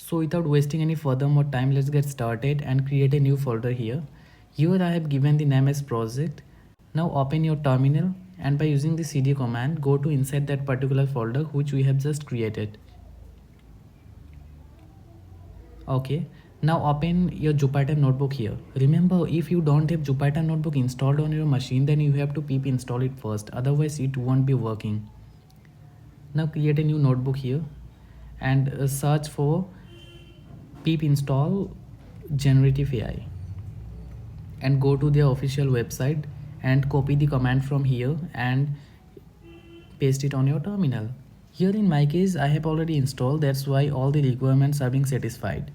So without wasting any further more time, let's get started and create a new folder here. Here I have given the name as project. Now open your terminal and by using the cd command, go to inside that particular folder which we have just created. Okay, now open your Jupyter notebook here. Remember, if you don't have Jupyter notebook installed on your machine, then you have to pip install it first, otherwise it won't be working. Now create a new notebook here and search for pip install generative AI and go to their official website and copy the command from here and paste it on your terminal. Here in my case, I have already installed, that's why all the requirements are being satisfied.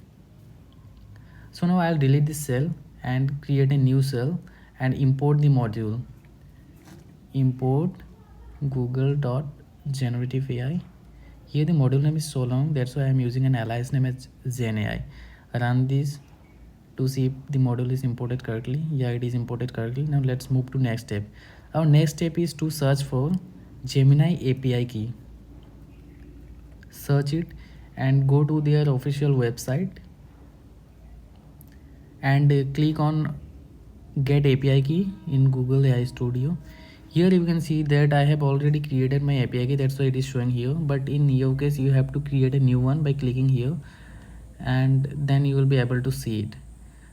So now I'll delete this cell and create a new cell and import the module. Import google.generative AI. Here the module name is so long, that's why I'm using an alias name as Gen AI. Run this to see if the module is imported correctly. Yeah, it is imported correctly. Now let's move to next step. Our next step is to search for Gemini API key. Search it and go to their official website and click on get API key in Google AI Studio. Here you can see that I have already created my API key, that's why it is showing here, but in your case you have to create a new one by clicking here and then you will be able to see it.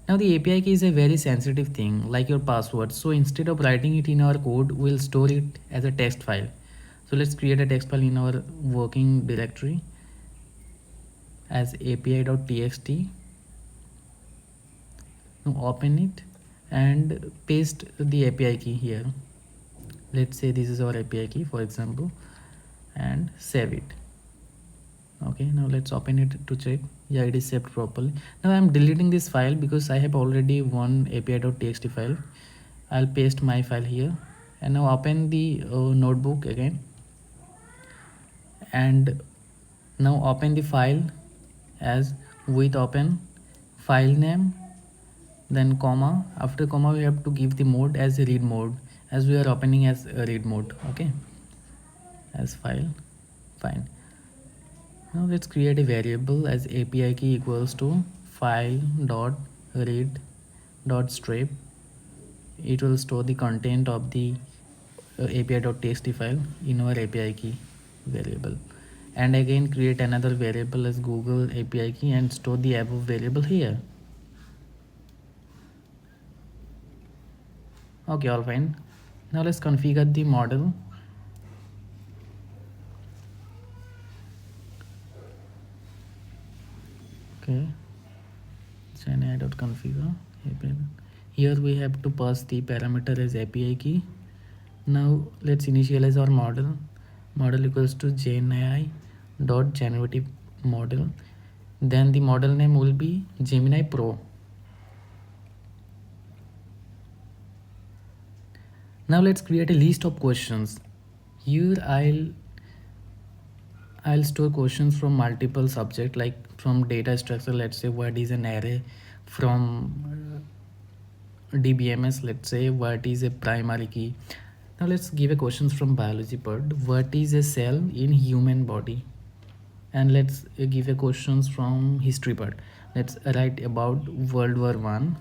Now the API key is a very sensitive thing like your password, so instead of writing it in our code, we'll store it as a text file. So let's create a text file in our working directory as api.txt. Now open it and paste the API key here. Let's say this is our API key, for example, and save it. Okay, now let's open it to check. Yeah, it is saved properly. Now I'm deleting this file because I have already one api.txt file. I'll paste my file here and now open the notebook again and now open the file as with open file name, then comma, after comma we have to give the mode as a read mode as we are opening as a read mode. Okay, as file. Fine. Now let's create a variable as API key equals to file dot read dot strip. It will store the content of the api.txt file in our API key variable, and again create another variable as Google API key and store the above variable here. Okay, all fine. Now let's configure the model. Okay, Gen.configure API. Here we have to pass the parameter as API key. Now let's initialize our model. Model equals to GenAI.generative model. Then the model name will be Gemini Pro. Now let's create a list of questions. Here I'll store questions from multiple subjects, like from data structure, let's say what is an array, from DBMS, let's say what is a primary key. Now let's give a questions from biology part, what is a cell in human body, and let's give a questions from history part. Let's write about World War I.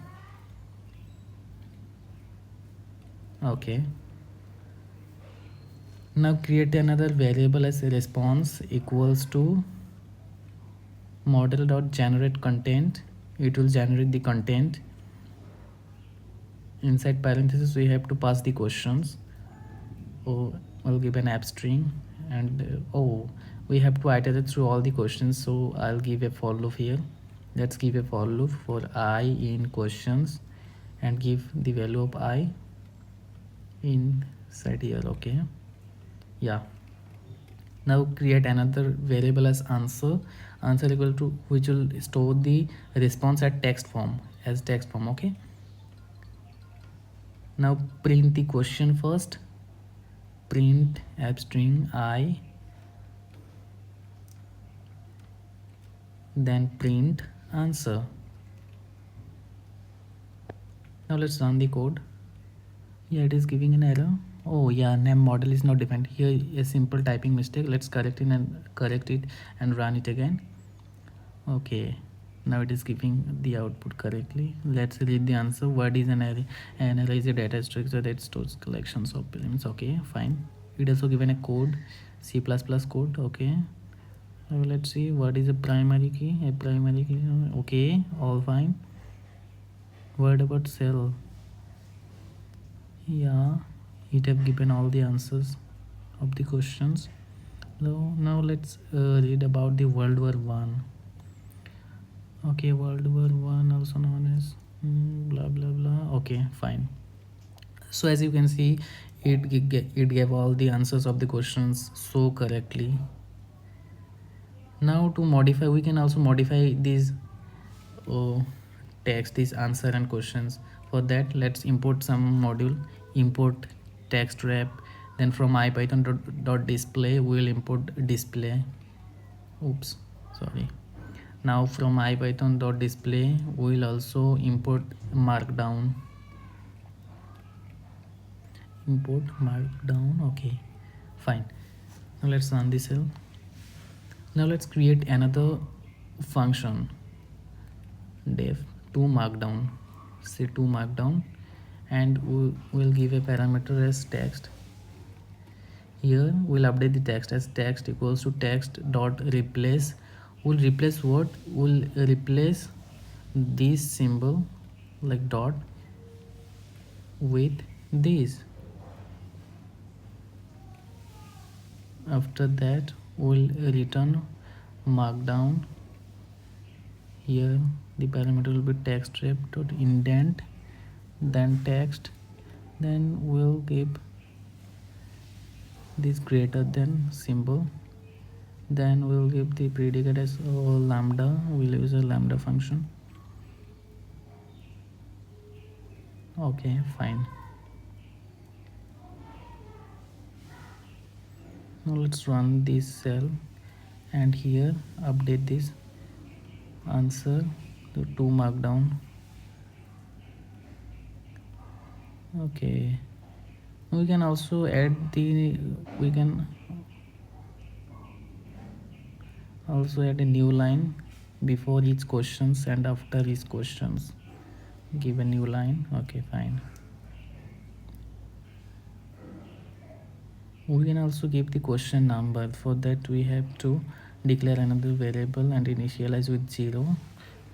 Okay, now create another variable as a response equals to model.generate content. It will generate the content. Inside parentheses we have to pass the questions. I'll give an app string and we have to iterate through all the questions, so I'll give a for loop here. Let's give a for loop for I in questions and give the value of I inside here. Okay, yeah. Now create another variable as answer equal to, which will store the response at text form as text form. Okay, now print the question first. Print app string I, then print answer. Now let's run the code. Yeah, it is giving an error. Oh yeah, name model is not defined. Here a simple typing mistake. Let's correct it and run it again. Okay, now it is giving the output correctly. Let's read the answer. What is an array? An array is a data structure that stores collections of elements. Okay, fine. It also given a code, C++ code. Okay. Now let's see what is a primary key. A primary key. Okay, all fine. What about cell? Yeah, it have given all the answers of the questions. Now let's read about the World War One. Okay, World War One, also known as blah blah blah. Okay, fine. So as you can see, it gave all the answers of the questions so correctly. Now to modify, we can also modify these uh, text, this answer and questions. For that, let's import some module. Import text wrap. Then from ipython.display, we will import display. Oops, sorry. Now from ipython.display, we will also import markdown. Import markdown. Okay, fine. Now let's run this cell. Now let's create another function, def to markdown. Say to markdown, and we'll give a parameter as text. Here we'll update the text as text equals to text dot replace. We'll replace what? We'll replace this symbol like dot with this. After that, we'll return markdown. Here the parameter will be text wrap dot indent, then text, then we'll give this greater than symbol, then we'll give the predicate as lambda. We'll use a lambda function. Okay, fine. Now let's run this cell, and here update this answer to markdown. Okay, we can also add the we can also add a new line before each questions and after each questions. Give a new line. Okay, fine. We can also give the question number. For that, we have to declare another variable and initialize with 0.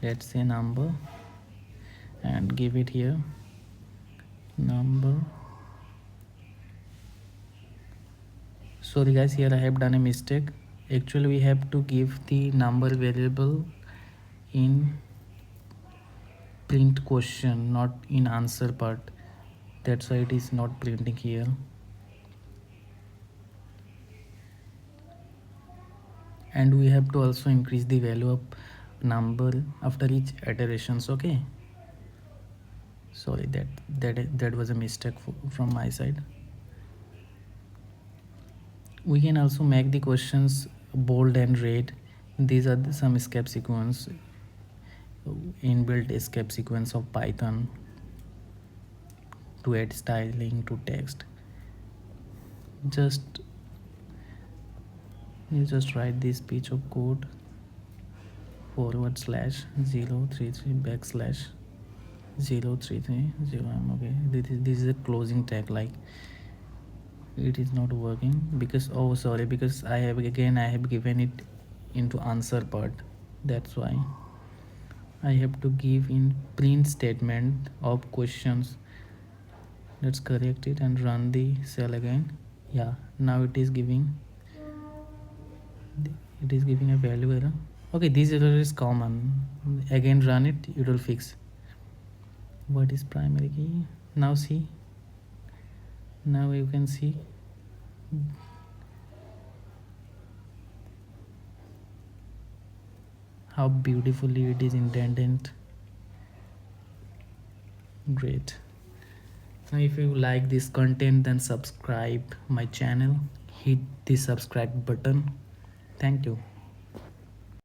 Let's say number, and give it here number. Sorry guys, here I have done a mistake. Actually we have to give the number variable in print question, not in answer part. That's why it is not printing here. And we have to also increase the value of number after each iterations. Okay, sorry, that was a mistake from my side. We can also make the questions bold and red. These are some escape sequence, inbuilt escape sequence of Python to add styling to text. You just write this piece of code /033 \033 okay, this is a closing tag. Like, it is not working because because I have given it into answer part. That's why I have to give in print statement of questions. Let's correct it and run the cell again. Yeah, now it is giving a value error. Okay, this error is common. Again run it, it will fix. What is primary key? Now see, now you can see how beautifully it is indented. Great. Now if you like this content, then subscribe my channel, hit the subscribe button. Thank you.